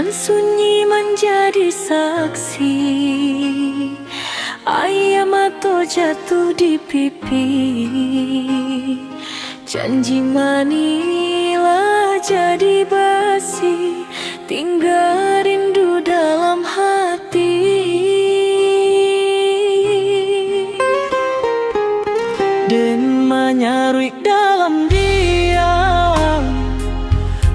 Nan sunyi menjadi saksi, air mata jatuh di pipi. Janji manilah jadi basi, tinggal rindu dalam hati. Dan menyaruik dalam diam,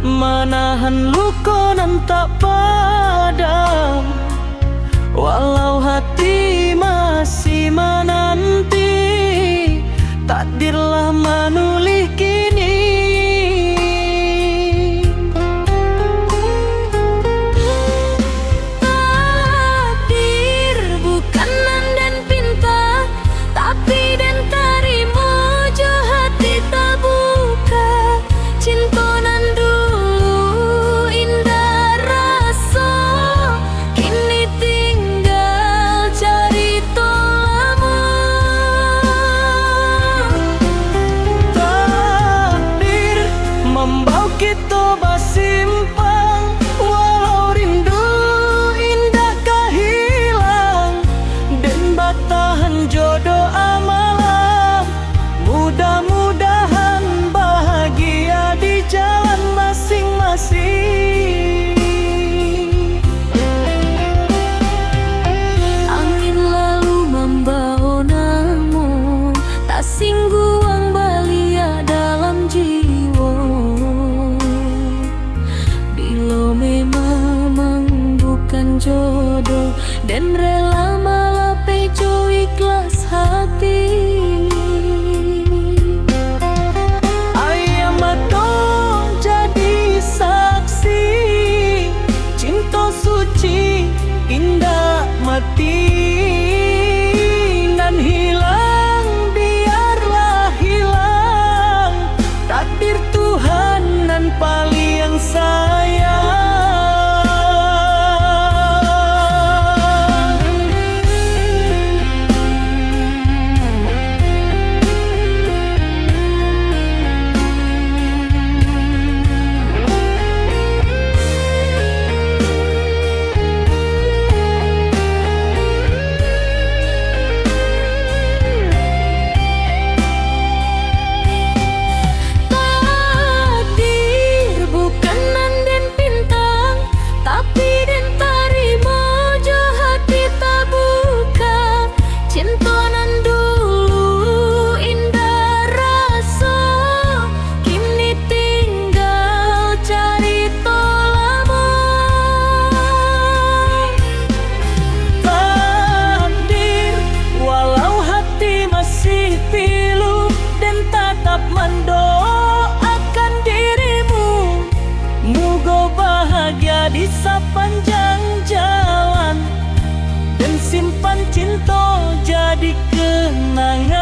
menahan luka nan tak padam. Walau hati masih menanti, takdirlah menulih kini. Takdir bukan nan dan pinta, tapi dan tarimo jo hati tak buka. Cinta nan dulu indah rasa, kini tinggal cari tolamu. Takdir membawa kita bersimpang, walau rindu indah kehilang. Dan batahan jodoh amalan, mudah-mudahan bahagia di jalan masing-masing. Angin lalu membawa namu, tak singguang balia dalam jiwa. Bila memang bukan jodoh, dan rela malah pejo ikhlas hati. Ayam matong jadi saksi, cinta suci indah mati. Nan hilang biarlah hilang, takdir Tuhan nan paling sayang. Takdir bukan nan dan bintang, tapi dan tarimo jo hati tak buka. Cinta nan dulu indah rasa, kini tinggal cari tolamu. Takdir walau hati masih pilu, dan tetap mendoakan dirimu. Moga bahagia di sepanjang jalan, dan simpan cinta jadi kenangan.